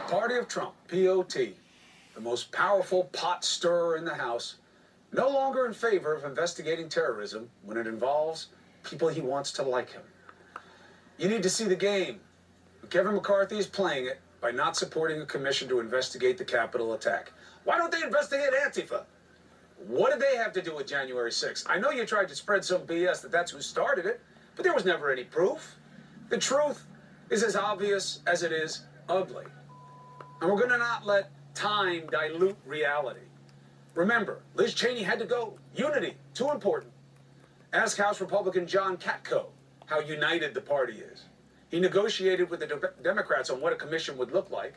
Party of Trump, P-O-T, the most powerful pot stirrer in the House, no longer in favor of investigating terrorism when it involves people he wants to like him. You need to see the game. Kevin McCarthy is playing it by not supporting a commission to investigate the Capitol attack. Why don't they investigate Antifa? What did they have to do with January 6th? I know you tried to spread some BS that that's who started it, but there was never any proof. The truth is as obvious as it is ugly. And we're going to not let time dilute reality. Remember, Liz Cheney had to go. Unity, too important. Ask House Republican John Katko how united the party is. He negotiated with the Democrats on what a commission would look like.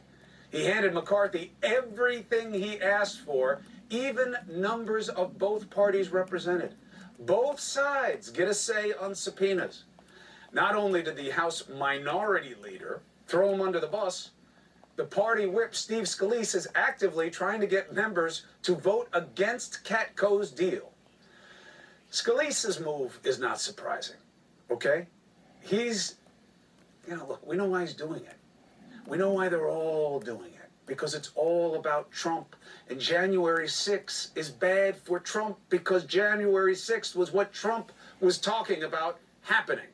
He handed McCarthy everything he asked for, even numbers of both parties represented. Both sides get a say on subpoenas. Not only did the House Minority Leader throw him under the bus, the party whip, Steve Scalise, is actively trying to get members to vote against Katko's deal. Scalise's move is not surprising, okay? Look, we know why he's doing it. We know why they're all doing it, because it's all about Trump. And January 6th is bad for Trump because January 6th was what Trump was talking about happening.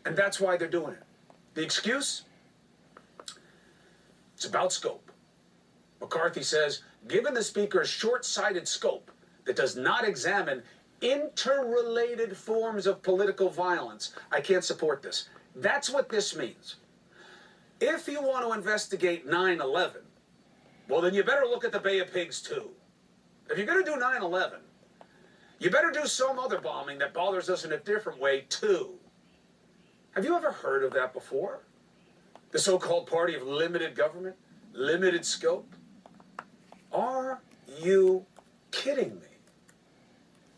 And that's why they're doing it. The excuse? It's about scope. McCarthy says, given the Speaker's short-sighted scope that does not examine interrelated forms of political violence, I can't support this. That's what this means. If you want to investigate 9/11, well, then you better look at the Bay of Pigs, too. If you're going to do 9/11, you better do some other bombing that bothers us in a different way, too. Have you ever heard of that before? The so-called party of limited government, limited scope? Are you kidding me?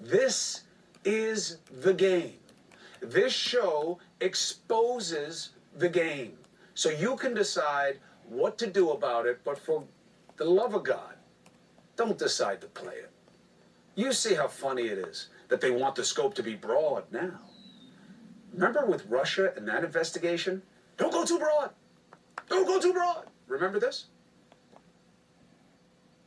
This is the game. This show exposes the game. So you can decide what to do about it, but for the love of God, don't decide to play it. You see how funny it is that they want the scope to be broad now. Remember with Russia and that investigation? Don't go too broad. Don't go too broad. Remember this?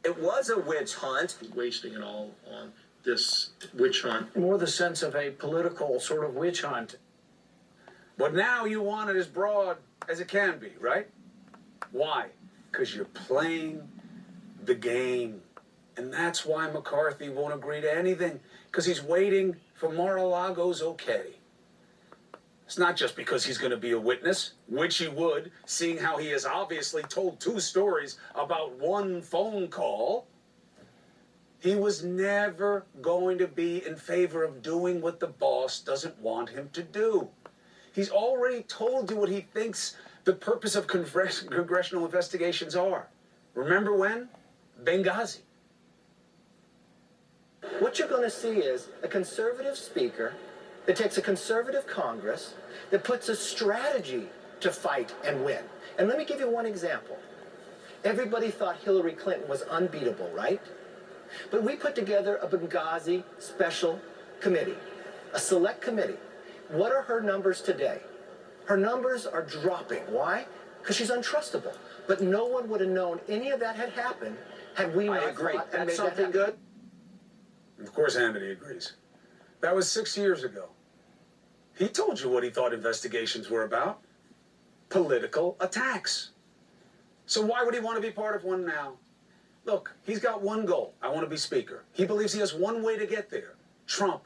It was a witch hunt. Wasting it all on this witch hunt. More the sense of a political sort of witch hunt. But now you want it as broad as it can be, right? Why? Because you're playing the game. And that's why McCarthy won't agree to anything, because he's waiting for Mar-a-Lago's okay. It's not just because he's going to be a witness, which he would, seeing how he has obviously told two stories about one phone call. He was never going to be in favor of doing what the boss doesn't want him to do. He's already told you what he thinks the purpose of congressional investigations are. Remember when? Benghazi. What you're going to see is a conservative speaker that takes a conservative Congress that puts a strategy to fight and win. And let me give you one example. Everybody thought Hillary Clinton was unbeatable, right? But we put together a Benghazi special committee, a select committee. What are her numbers today? Her numbers are dropping. Why? Because she's untrustable. But no one would have known any of that had happened had we not fought and made that happen. Good? Of course Hannity agrees. That was 6 years ago. He told you what he thought investigations were about. Political attacks. So why would he want to be part of one now? Look, he's got one goal. I want to be Speaker. He believes he has one way to get there. Trump.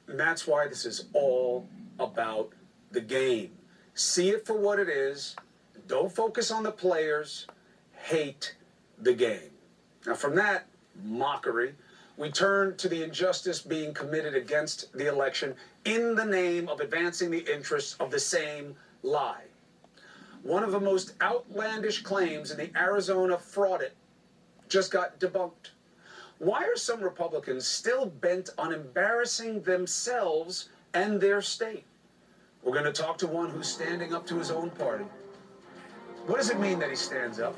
And that's why this is all about the game. See it for what it is. Don't focus on the players. Hate the game. Now from that mockery, we turn to the injustice being committed against the election in the name of advancing the interests of the same lie. One of the most outlandish claims in the Arizona fraud it just got debunked. Why are some Republicans still bent on embarrassing themselves and their state? We're going to talk to one who's standing up to his own party. What does it mean that he stands up?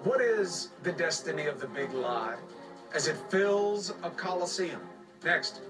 What is the destiny of the big lie as it fills a coliseum? Next.